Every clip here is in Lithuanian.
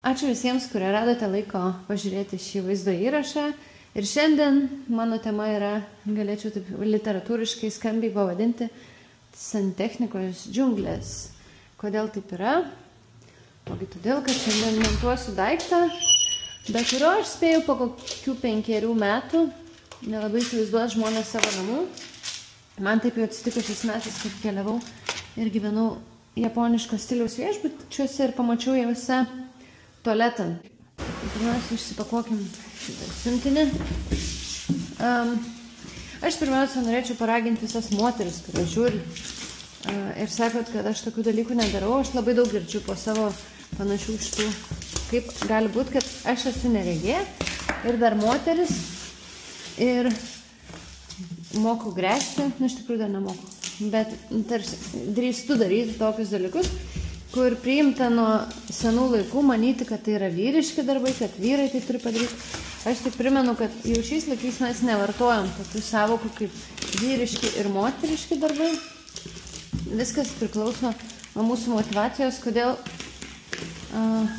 Ačiū visiems, kurie radote laiko pažiūrėti šį vaizdo įrašą. Ir šiandien mano tema yra, galėčiau taip literatūriškai skambiai pavadinti, santechnikos džiunglės. Kodėl taip yra? Ogi todėl, kad šiandien montuosiu daiktą, be kurio aš spėjau po kokių 5 metų, nelabai įsivaizduos žmonės savo namų. Man taip jau atsitiko šiais metais, kad keliavau ir gyvenau japoniško stiliaus viešbučiuose ir pamačiau jauose tualetą. Pirmiausia, išsipakuokim šitą siuntinį. Aš pirmiausia norėčiau paraginti visas moteris, kurios žiūri ir sakot, kad aš tokių dalykų nedarau. Aš labai daug girdžiu po savo panašių šitų, kaip gali būti, kad aš esu neregė ir dar moteris ir moku gręžti, iš tikrųjų dar nemoku, bet tarsi drįstu daryti tokius dalykus, kur priimta nuo senų laikų manyti, kad tai yra vyriški darbai, kad vyrai tai turi padaryti. Aš tik primenu, kad jau šiais laikais mes nevartojam tokių savokų kaip vyriški ir moteriški darbai. Viskas priklauso nuo mūsų motivacijos, kodėl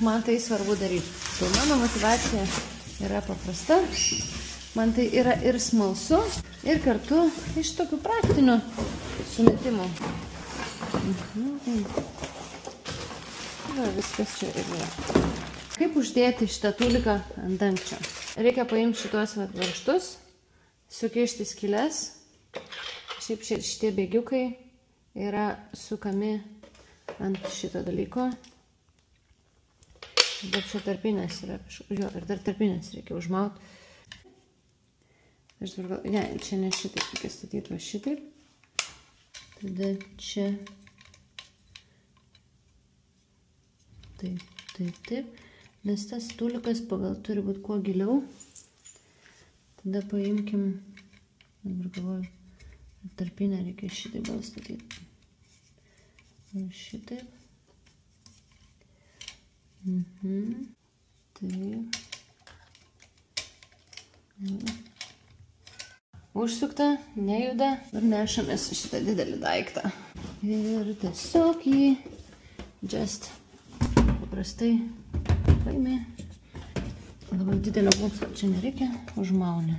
man tai svarbu daryti. Tai mano motivacija yra paprasta. Man tai yra ir smalsu, ir kartu iš tokių praktinių sumetimų. Viskas čia yra. Kaip uždėti šitą tūliką ant dangčio? Reikia paimti šitos varžtus, sukišti skylės. Šiaip šitie bėgiukai yra sukami ant šito dalyko. Bet čia tarpinės yra, jo, ir dar tarpinės reikia užmauti. Aš dabar gal, ne, čia ne šitaip, reikia statyti va šitaip. Tada čia. Taip. Nes tas tūlikas pagal turi būti kuo giliau. Tada paimkim, dabar galvoju, tarpinę reikia šitaip gal statyti. Va šitaip. Taip. Užsukta, nejuda ir nešamės šitą didelį daiktą. Ir tiesiog jį just paprastai paimi. Labai didelio plunksno čia nereikia, užmauni.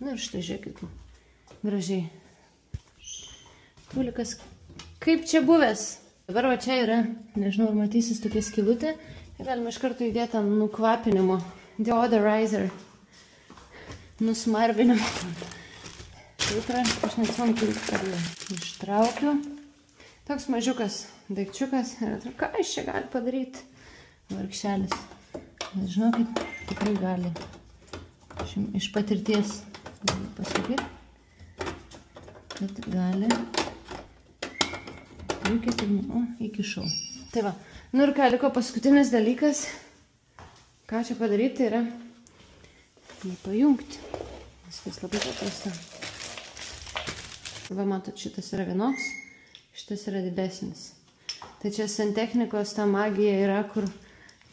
Na ir štai žiūrėkit, gražiai. Tūlikas kaip čia buvęs. Dabar va čia yra, nežinau, ar matysis tokia skylutė. Ir galime iš karto įdėti ant nukvapinimo. Deodorizer. Nusmarvinimo. Filtrą, aš neatsimenu, kurį karlį ištraukiu. Toks mažiukas daikčiukas ir atrodo, ką aš čia gali padaryti? Vargšelis. Bet žinokit, tikrai gali. Iš patirties galiu pasakyti, kad gali. Reikia tik, įkišau. Tai va, nu ir ką, liko paskutinis dalykas. Ką čia padaryti yra jį pajungti. Viskas labai paprasta. Va, matot, šitas yra vienoks, šitas yra didesnis. Tai čia santechnikos ta magija yra, kur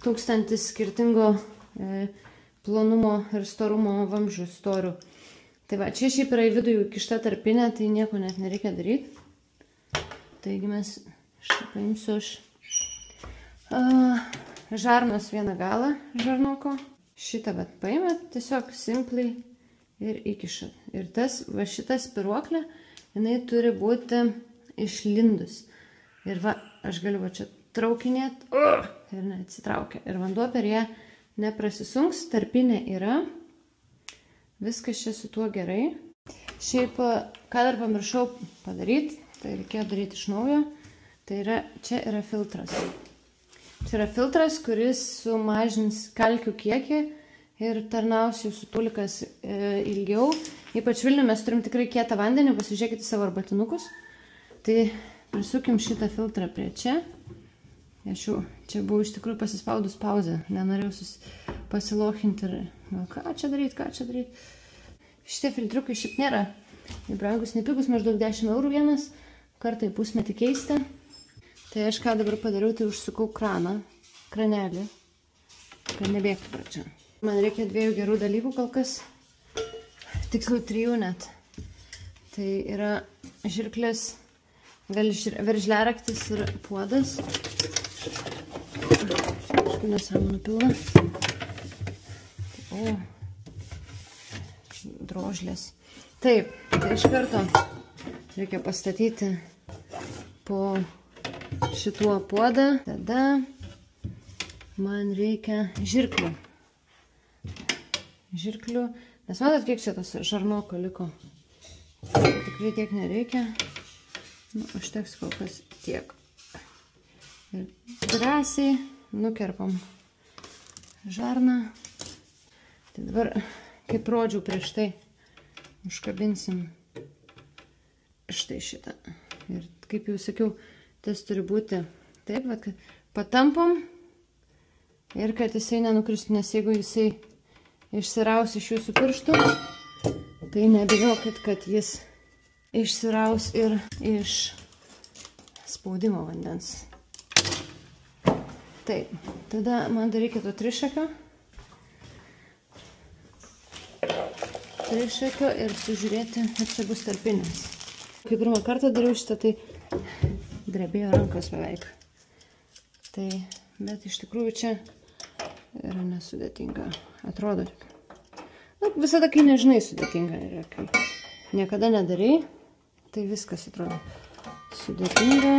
1000 skirtingo plonumo ir storumo vamzdžių storių. Tai va, čia šiaip yra į vidų įkišta tarpinė, tai nieko net nereikia daryti. Taigi mes, štai paimsiu aš žarnos vieną galą žarnoko. Šitą vat paimėt, tiesiog simpliai ir įkišat. Ir tas, va šita spiruoklė, jinai turi būti išlindus. Ir va, aš galiu va čia traukinėti ir neatsitraukia. Ir vanduo per ją neprasisunks, tarpinė yra. Viskas čia su tuo gerai. Šiaip, ką dar pamiršau padaryti, tai reikėjo daryti iš naujo. Tai yra, čia yra filtras. Čia yra filtras, kuris sumažins kalkių kiekį ir tarnaus jūsų tūlikas ilgiau. Ypač Vilniuje mes turim tikrai kietą vandenį, pasižiūrėkite savo arbatinukus. Tai prisukim šitą filtrą prie čia. Aš jau čia buvau iš tikrųjų pasispaudus pauzę, nenorėjau pasilochinti ir ką čia daryti. Šitie filtriukai šiaip nėra brangus, nepigus, maždaug 10 eurų vienas, kartą į pusmetį keisti. Tai aš ką dabar padariau, tai užsukau kranelį, kad nebėgtų pra čia. Man reikia 2 gerų dalykų kol kas. Tiksliau 3 net. Tai yra žirklės, veržliaraktis ir puodas. visokių nesąmonų pilna. O, drožlės. Taip, tai iš karto reikia pastatyti po šituo puodą. Tada man reikia žirklių. Nes matot, kiek čia tos žarnoko liko. Tikrai tiek nereikia. Nu, užteks kol kas tiek. Ir drąsiai nukerpam žarną. Tai dabar, kaip rodžiau prieš tai, užkabinsim štai šitą. Ir kaip jau sakiau, tas turi būti taip, kad patampom ir kad jisai nenukristų, nes jeigu jisai išsiraus iš jūsų pirštų, tai nebijokit, kad jis išsiraus ir iš spaudimo vandens. Taip, tada man dar reikia to trišakio. Ir sužiūrėti, ar čia bus tarpinės. Kai pirmą kartą dariau šitą, tai drebėjo rankos beveik. Tai, bet iš tikrųjų čia yra nesudėtinga. Atrodo. Nu, visada, kai nežinai, sudėtinga yra. Kai niekada nedarai, tai viskas atrodo sudėtinga,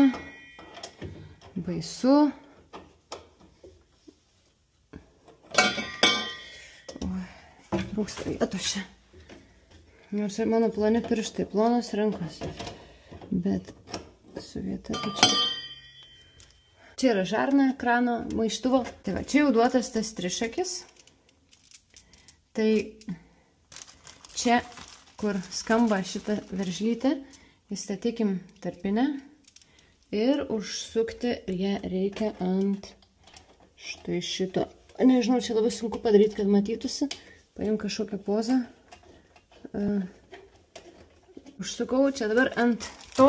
baisu. Trūksta vietos čia. Nors ir mano ploni pirštai, plonos rankos. Bet su vieta čia. Čia yra žarna, krano, maištuvo. Tai va, čia jau duotas tas trišakis. Tai čia, kur skamba šitą veržlytę, įstatykim tarpinę ir užsukti ją reikia ant štai šito. Nežinau, čia labai sunku padaryti, kad matytųsi. Paim kažkokią pozą. Užsukau čia dabar ant to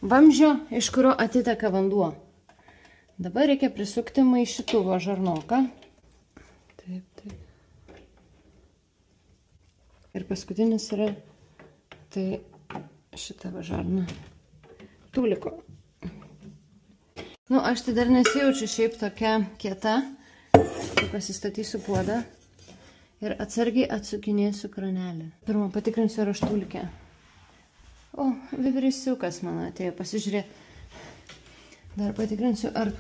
vamzdžio, iš kurio atiteka vanduo. Dabar reikia prisukti maišytuvo žarnoką. Taip. Ir paskutinis yra tai šitą žarną. Tūliko. Nu, aš tai dar nesijaučiu šiaip tokia kieta. Tai pasistatysiu puodą. Ir atsargiai atsukinėsiu kranelį. Pirmą patikrinsiu, ar aš tūlikė. O, vibrisiukas man atėjo pasižiūrėti. Dar patikrinsiu, ar...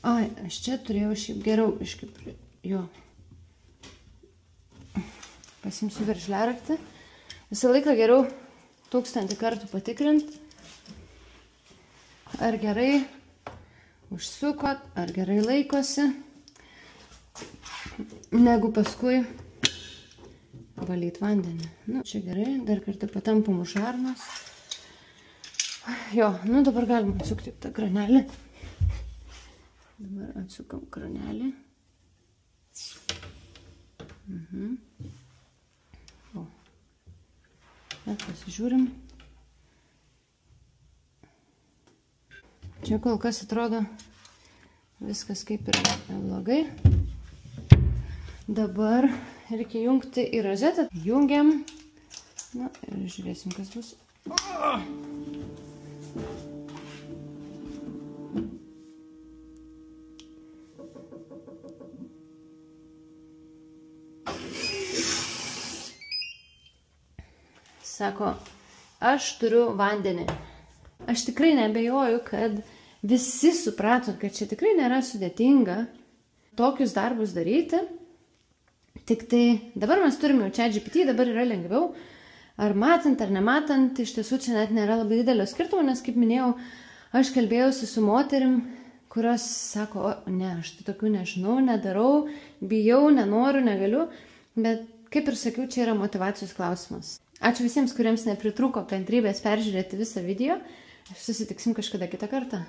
Ai, aš čia turėjau šiaip geriau iškaip... Jo. Pasimsiu veržliaraktį. Visą laiką geriau 1000 kartų patikrinti. Ar gerai užsukot, ar gerai laikosi. Negu paskui valyti vandenį. Nu, čia gerai, dar kartą patampam už žarnos. Jo, nu dabar galim atsukti tą kranelį. Dabar atsukam kranelį. O. Bet pasižiūrim. Čia kol kas atrodo viskas kaip ir blogai. Dabar reikia jungti į rozetą. Jungiam. Na, ir žiūrėsim, kas bus. Sako, aš turiu vandenį. Aš tikrai neabejoju, kad visi supratot, kad čia tikrai nėra sudėtinga tokius darbus daryti. Tik tai dabar mes turime jau ChatGPT, dabar yra lengviau. Ar matant, ar nematant, iš tiesų čia net nėra labai didelio skirtumo, nes kaip minėjau, aš kalbėjausi su moterim, kurios sako, ne, aš tai tokių nežinau, nedarau, bijau, nenoriu, negaliu, bet kaip ir sakiau, čia yra motyvacijos klausimas. Ačiū visiems, kuriems nepritrūko kantrybės peržiūrėti visą video. Susitiksim kažkada kitą kartą.